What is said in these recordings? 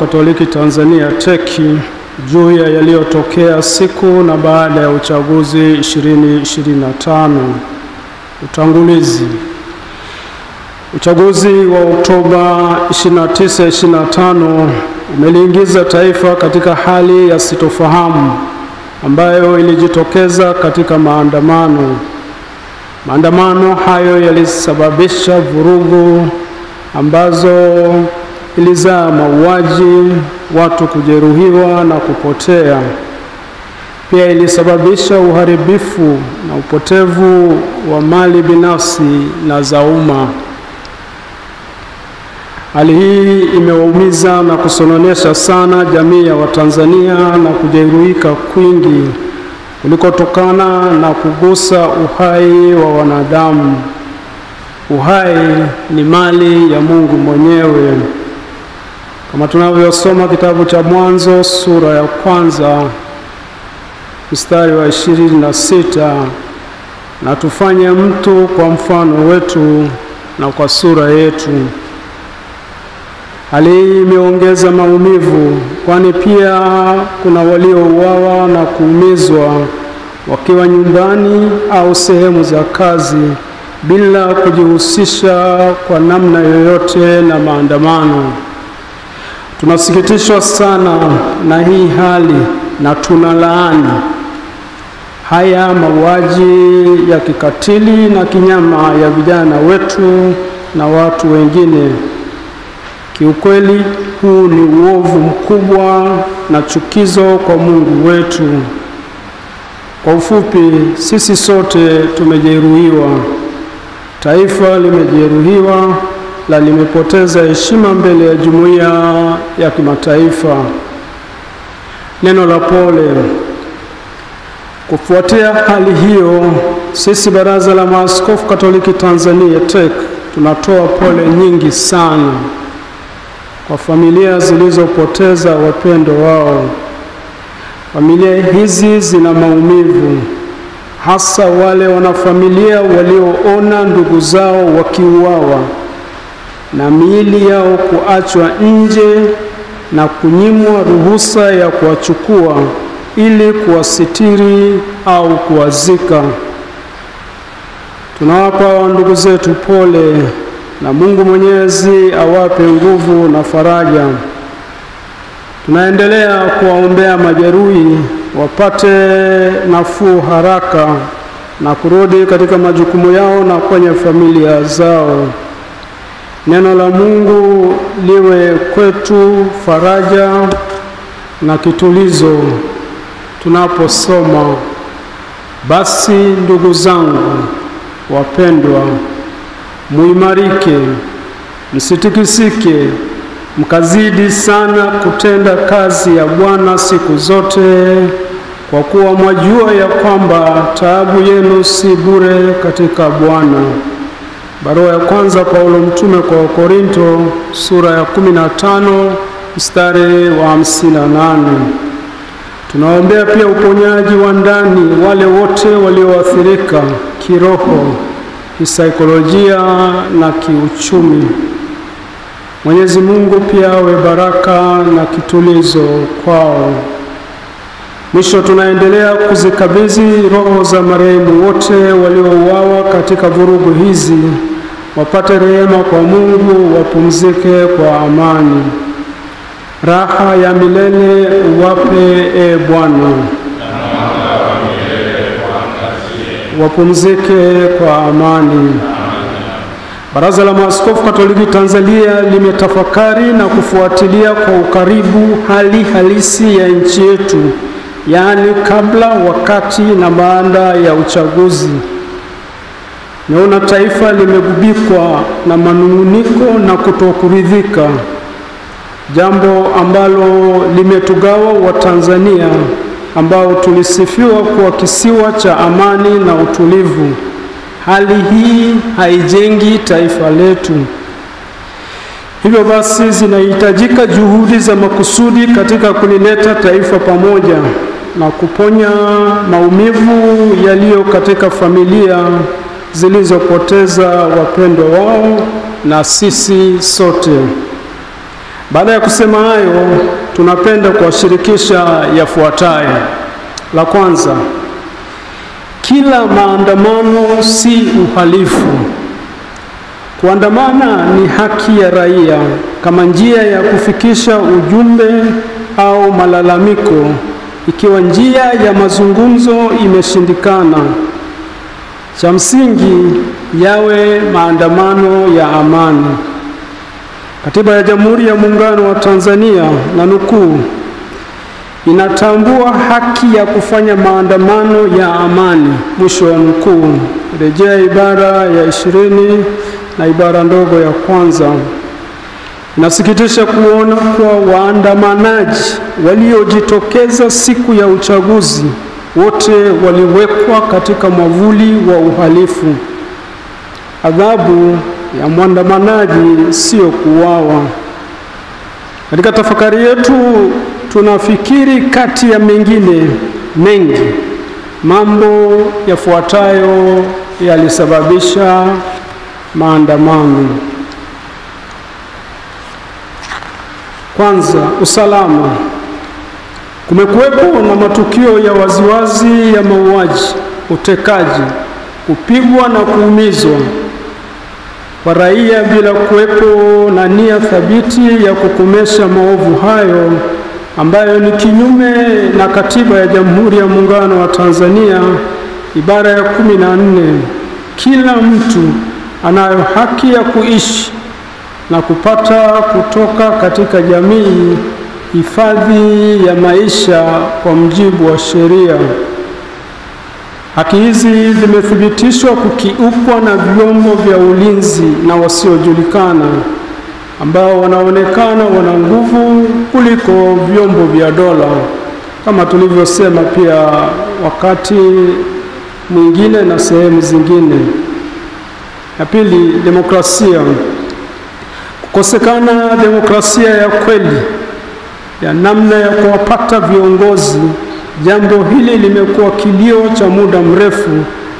Katoliki Tanzania TEC juu ya yaliyotokea siku na baada ya uchaguzi 2025. Utangulizi. Uchaguzi wa Oktoba 29, 2025 umeliingiza taifa katika hali ya sitofahamu ambayo ilijitokeza katika maandamano. Maandamano hayo yalisababisha vurugu ambazo ilizaa mauaji, watu kujeruhiwa na kupotea. Pia ilisababisha uharibifu na upotevu wa mali binafsi na za umma. Hali hii imewaumiza na kusononesha sana jamii ya Watanzania na kujeruhika kwingi kulikotokana na kugusa uhai wa wanadamu. Uhai ni mali ya Mungu mwenyewe. Kama tunavyosoma kitabu cha Mwanzo sura ya 1 mstari wa 26, na tufanye mtu kwa mfano wetu na kwa sura yetu. Hali hii imeongeza maumivu, kwani pia kuna waliouawa na kuumizwa wakiwa nyumbani au sehemu za kazi bila kujihusisha kwa namna yoyote na maandamano. Tunasikitishwa sana na hii hali na tunalaani haya mauaji ya kikatili na kinyama ya vijana wetu na watu wengine. Kiukweli huu ni uovu mkubwa na chukizo kwa Mungu wetu. Kwa ufupi, sisi sote tumejeruhiwa. Taifa limejeruhiwa na limepoteza heshima mbele ya jumuiya ya kimataifa. Neno la pole. Kufuatia hali hiyo, sisi Baraza la Maaskofu Katoliki Tanzania TEC tunatoa pole nyingi sana kwa familia zilizopoteza wapendo wao. Familia hizi zina maumivu, hasa wale wanafamilia walioona ndugu zao wakiuawa na miili yao kuachwa nje na kunyimwa ruhusa ya kuwachukua ili kuwasitiri au kuwazika. Tunawapa ndugu zetu pole na Mungu Mwenyezi awape nguvu na faraja. Tunaendelea kuwaombea majeruhi wapate nafuu haraka na kurudi katika majukumu yao na kwenye familia zao. Neno la Mungu liwe kwetu faraja na kitulizo tunaposoma. Basi ndugu zangu wapendwa, muimarike, msitikisike, mkazidi sana kutenda kazi ya Bwana siku zote, kwa kuwa mwajua ya kwamba taabu yenu si bure katika Bwana. Barua ya kwanza Paulo mtume kwa Wakorinto sura ya 15 mstari wa 58. Tunaombea pia uponyaji wa ndani wale wote walioathirika kiroho, kisaikolojia na kiuchumi. Mwenyezi Mungu pia awe baraka na kitulizo kwao. Mwisho, tunaendelea kuzikabidhi roho za marehemu wote waliouawa katika vurugu hizi, wapate rehema kwa Mungu, wapumzike kwa amani. Raha ya milele uwape, e Bwana. Wapumzike kwa amani. Baraza la Maaskofu Katoliki Tanzania limetafakari na kufuatilia kwa ukaribu hali halisi ya nchi yetu, yaani kabla, wakati na baada ya uchaguzi. Naona taifa limegubikwa na manunguniko na kutokuridhika, jambo ambalo limetugawa Watanzania ambao tulisifiwa kuwa kisiwa cha amani na utulivu. Hali hii haijengi taifa letu. Hivyo basi zinahitajika juhudi za makusudi katika kulileta taifa pamoja na kuponya maumivu yaliyo katika familia zilizopoteza wapendwa wao na sisi sote. Baada ya kusema hayo, tunapenda kuwashirikisha yafuatayo. La kwanza, kila maandamano si uhalifu. Kuandamana ni haki ya raia kama njia ya kufikisha ujumbe au malalamiko. Ikiwa njia ya mazungumzo imeshindikana, cha msingi yawe maandamano ya amani. Katiba ya Jamhuri ya Muungano wa Tanzania, na nukuu, inatambua haki ya kufanya maandamano ya amani, mwisho wa nukuu. Rejea ibara ya 20 na ibara ndogo ya kwanza. Inasikitisha kuona kuwa waandamanaji waliojitokeza siku ya uchaguzi wote waliwekwa katika mwavuli wa uhalifu. Adhabu ya mwandamanaji sio kuuawa. Katika tafakari yetu tunafikiri kati ya mengine mengi, mambo yafuatayo yalisababisha maandamano. Kwanza, usalama. Kumekuwepo na matukio ya waziwazi ya mauaji, utekaji, kupigwa na kuumizwa kwa raia bila kuwepo na nia thabiti ya kukomesha maovu hayo, ambayo ni kinyume na Katiba ya Jamhuri ya Muungano wa Tanzania ibara ya 14. Kila mtu anayo haki ya kuishi na kupata kutoka katika jamii hifadhi ya maisha kwa mujibu wa sheria. Haki hizi zimethibitishwa kukiukwa na vyombo vya ulinzi na wasiojulikana ambao wanaonekana wana nguvu kuliko vyombo vya dola, kama tulivyosema pia wakati mwingine na sehemu zingine. Ya pili, demokrasia. Kukosekana demokrasia ya kweli ya namna ya kuwapata viongozi. Jambo hili limekuwa kilio cha muda mrefu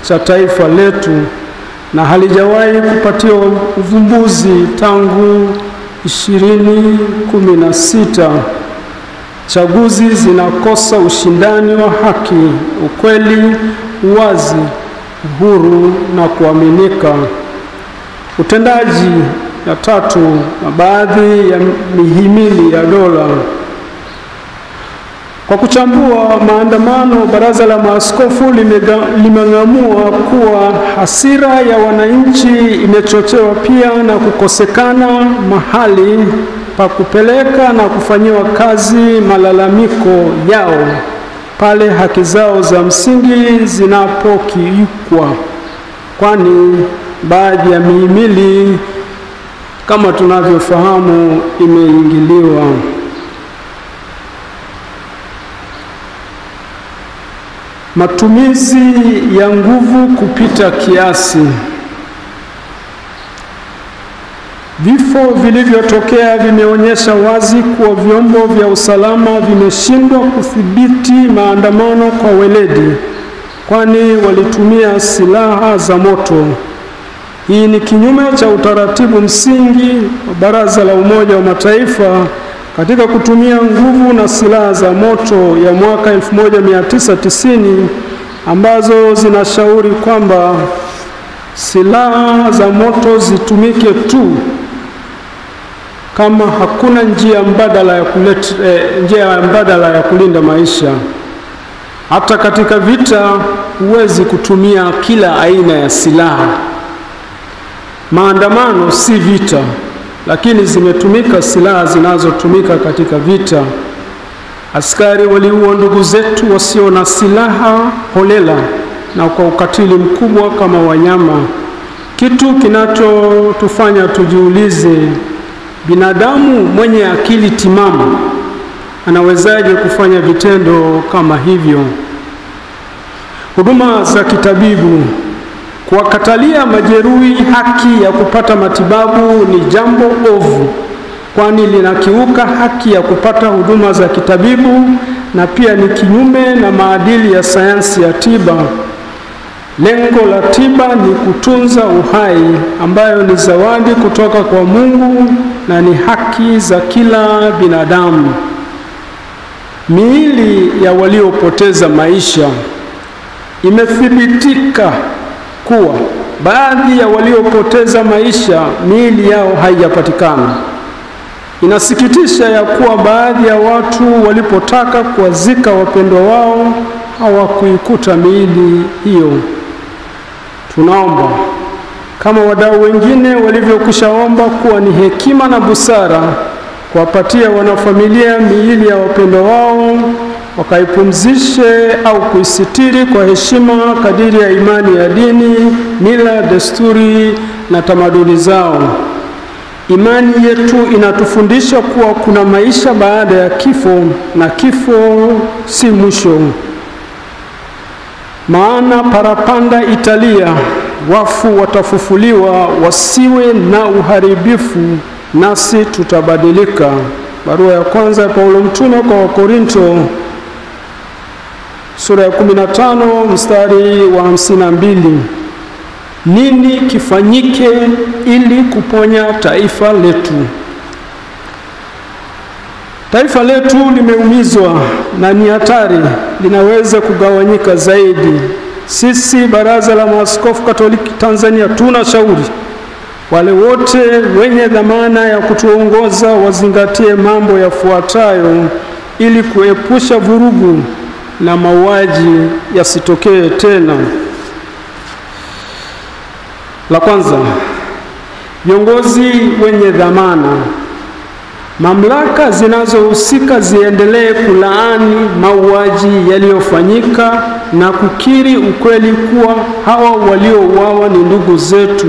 cha taifa letu na halijawahi kupatiwa uvumbuzi tangu 2016. Chaguzi zinakosa ushindani wa haki, ukweli, uwazi, uhuru na kuaminika. Utendaji. Ya tatu, na baadhi ya mihimili ya dola. Kwa kuchambua maandamano, Baraza la Maaskofu limeng'amua kuwa hasira ya wananchi imechochewa pia na kukosekana mahali pa kupeleka na kufanyiwa kazi malalamiko yao pale haki zao za msingi zinapokiukwa, kwani baadhi ya mihimili kama tunavyofahamu imeingiliwa. Matumizi ya nguvu kupita kiasi. Vifo vilivyotokea vimeonyesha wazi kuwa vyombo vya usalama vimeshindwa kudhibiti maandamano kwa weledi, kwani walitumia silaha za moto. Hii ni kinyume cha utaratibu msingi wa Baraza la Umoja wa Mataifa katika kutumia nguvu na silaha za moto ya mwaka 1990 ambazo zinashauri kwamba silaha za moto zitumike tu kama hakuna njia mbadala ya kulinda maisha. Hata katika vita huwezi kutumia kila aina ya silaha. Maandamano si vita, lakini zimetumika silaha zinazotumika katika vita. Askari waliua ndugu zetu wasio na silaha holela na kwa ukatili mkubwa kama wanyama. Kitu kinachotufanya tujiulize, binadamu mwenye akili timamu anawezaje kufanya vitendo kama hivyo? Huduma za kitabibu. Kuwakatalia majeruhi haki ya kupata matibabu ni jambo ovu, kwani linakiuka haki ya kupata huduma za kitabibu na pia ni kinyume na maadili ya sayansi ya tiba. Lengo la tiba ni kutunza uhai, ambayo ni zawadi kutoka kwa Mungu na ni haki za kila binadamu. Miili ya waliopoteza maisha. Imethibitika kuwa baadhi ya waliopoteza maisha miili yao haijapatikana. Inasikitisha ya kuwa baadhi ya watu walipotaka kuwazika wapendwa wao hawakuikuta miili hiyo. Tunaomba kama wadau wengine walivyokwishaomba kuwa ni hekima na busara kuwapatia wanafamilia miili ya wapendwa wao, wakaipumzishe au kuisitiri kwa heshima kadiri ya imani ya dini, mila, desturi na tamaduni zao. Imani yetu inatufundisha kuwa kuna maisha baada ya kifo na kifo si mwisho. Maana parapanda italia, wafu watafufuliwa, wasiwe na uharibifu, nasi tutabadilika. Barua ya kwanza ya Paulo mtume kwa Wakorinto sura ya 15 mstari wa 52. Nini kifanyike ili kuponya taifa letu? Taifa letu limeumizwa na ni hatari, linaweza kugawanyika zaidi. Sisi Baraza la Maaskofu Katoliki Tanzania tunashauri wale wote wenye dhamana ya kutuongoza wazingatie mambo yafuatayo ili kuepusha vurugu na mauaji yasitokee tena. La kwanza, viongozi wenye dhamana. Mamlaka zinazohusika ziendelee kulaani mauaji yaliyofanyika na kukiri ukweli kuwa hawa waliouawa ni ndugu zetu.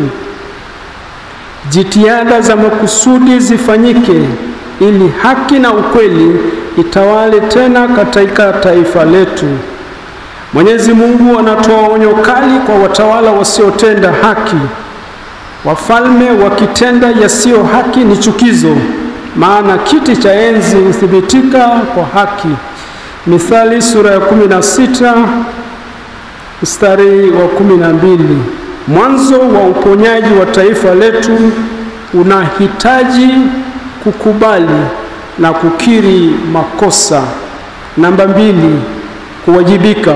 Jitihada za makusudi zifanyike ili haki na ukweli itawale tena katika taifa letu. Mwenyezi Mungu anatoa onyo kali kwa watawala wasiotenda haki. Wafalme wakitenda yasiyo haki ni chukizo, maana kiti cha enzi huthibitika kwa haki. Mithali sura ya 16 mstari wa 12. Mwanzo wa uponyaji wa taifa letu unahitaji kukubali na kukiri makosa. Namba 2, kuwajibika.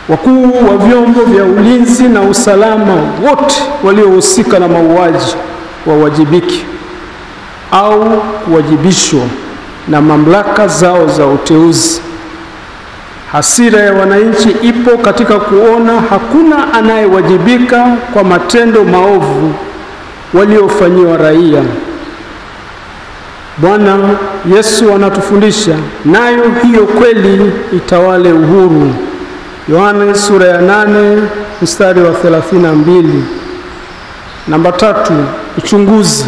Wakuu wa vyombo vya ulinzi na usalama wote waliohusika na mauaji wawajibiki au kuwajibishwa na mamlaka zao za uteuzi. Hasira ya wananchi ipo katika kuona hakuna anayewajibika kwa matendo maovu waliofanyiwa raia. Bwana Yesu anatufundisha, nayo hiyo kweli itawale uhuru. Yohana sura ya 8 mstari wa 32. Namba 3, uchunguzi.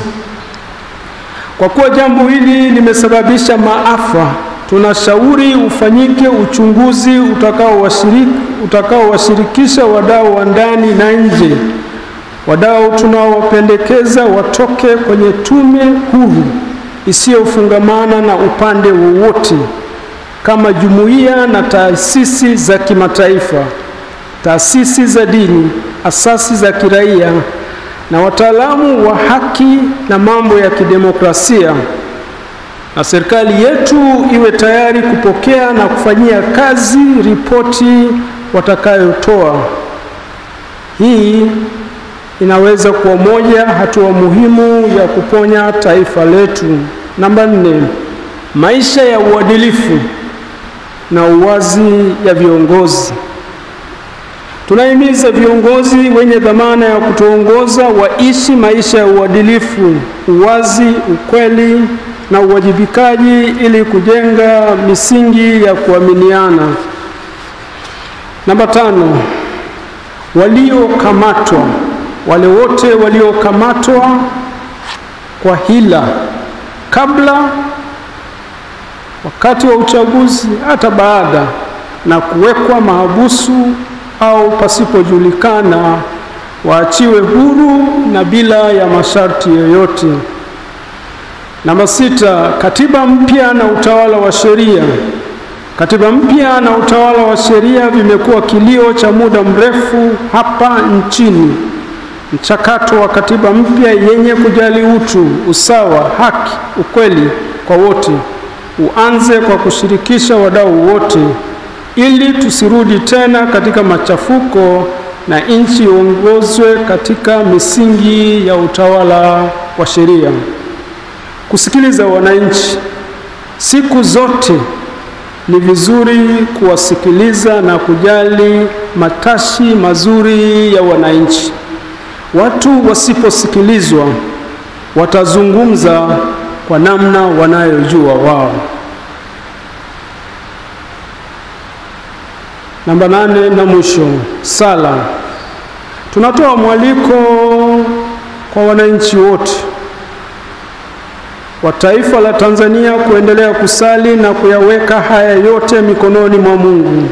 Kwa kuwa jambo hili limesababisha maafa, tunashauri ufanyike uchunguzi utakaowashirikisha wadau wa ndani na nje. Wadau tunaowapendekeza watoke kwenye tume huru isiyofungamana na upande wowote, kama jumuiya na taasisi za kimataifa, taasisi za dini, asasi za kiraia na wataalamu wa haki na mambo ya kidemokrasia. Na serikali yetu iwe tayari kupokea na kufanyia kazi ripoti watakayotoa. Hii inaweza kuwa moja hatua muhimu ya kuponya taifa letu. Namba 4, maisha ya uadilifu na uwazi ya viongozi. Tunahimiza viongozi wenye dhamana ya kutuongoza waishi maisha ya uadilifu, uwazi, ukweli na uwajibikaji ili kujenga misingi ya kuaminiana. Namba 5, waliokamatwa. Wale wote waliokamatwa kwa hila kabla, wakati wa uchaguzi, hata baada, na kuwekwa mahabusu au pasipojulikana, waachiwe huru na bila ya masharti yoyote. Namba 6, katiba mpya na utawala wa sheria. Katiba mpya na utawala wa sheria vimekuwa kilio cha muda mrefu hapa nchini. Mchakato wa katiba mpya yenye kujali utu, usawa, haki, ukweli kwa wote uanze kwa kushirikisha wadau wote, ili tusirudi tena katika machafuko na nchi iongozwe katika misingi ya utawala wa sheria. Kusikiliza wananchi. Siku zote ni vizuri kuwasikiliza na kujali matashi mazuri ya wananchi. Watu wasiposikilizwa watazungumza kwa namna wanayojua wao. Namba 8 na mwisho, sala. Tunatoa mwaliko kwa wananchi wote wa taifa la Tanzania kuendelea kusali na kuyaweka haya yote mikononi mwa Mungu.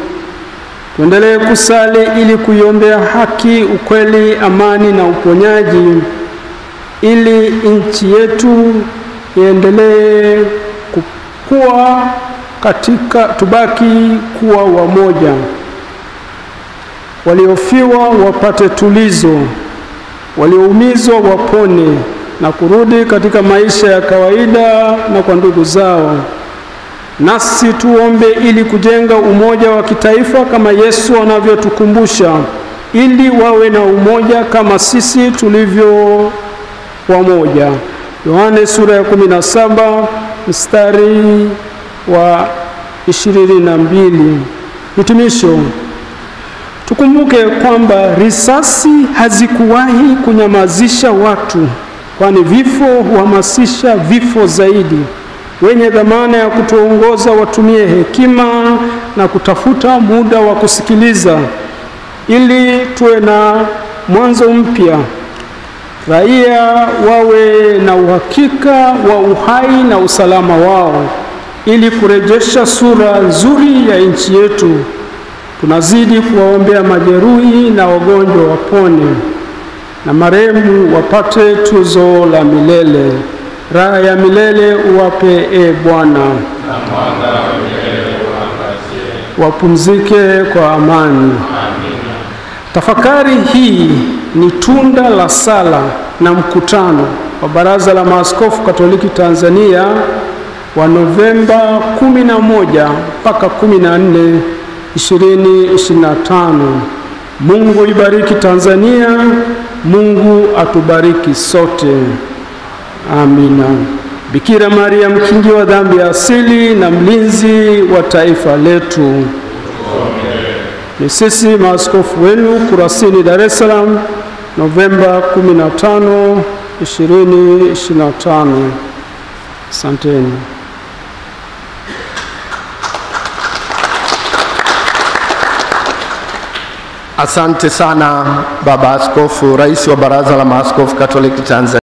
Tuendelee kusali ili kuiombea haki, ukweli, amani na uponyaji, ili nchi yetu iendelee kukua tubaki kuwa wamoja. Waliofiwa wapate tulizo, walioumizwa wapone na kurudi katika maisha ya kawaida na kwa ndugu zao. Nasi tuombe ili kujenga umoja wa kitaifa kama Yesu anavyotukumbusha, ili wawe na umoja kama sisi tulivyo wamoja. Yohane sura ya 17 mstari wa 22. Hitimisho. Tukumbuke kwamba risasi hazikuwahi kunyamazisha watu, kwani vifo huhamasisha vifo zaidi. Wenye dhamana ya kutuongoza watumie hekima na kutafuta muda wa kusikiliza, ili tuwe na mwanzo mpya. Raia wawe na uhakika wa uhai na usalama wao, ili kurejesha sura nzuri ya nchi yetu. Tunazidi kuwaombea majeruhi na wagonjwa wapone, na marehemu wapate tuzo la milele. Raha ya milele uwape, Bwana, na mwanga wa milele uangazie. Wapumzike kwa amani. Amina. Tafakari hii ni tunda la sala na mkutano wa Baraza la Maaskofu Katoliki Tanzania wa Novemba 11 mpaka 14, 2025. Mungu ibariki Tanzania, Mungu atubariki sote. Amina. Bikira Maria, mkingi wa dhambi ya asili na mlinzi wa taifa letu. Ni sisi maaskofu wenu Kurasini, Dar es Salaam, Novemba 15, 2025. Asanteni. Asante sana Baba Askofu, Rais wa Baraza la Maaskofu Katoliki Tanzania.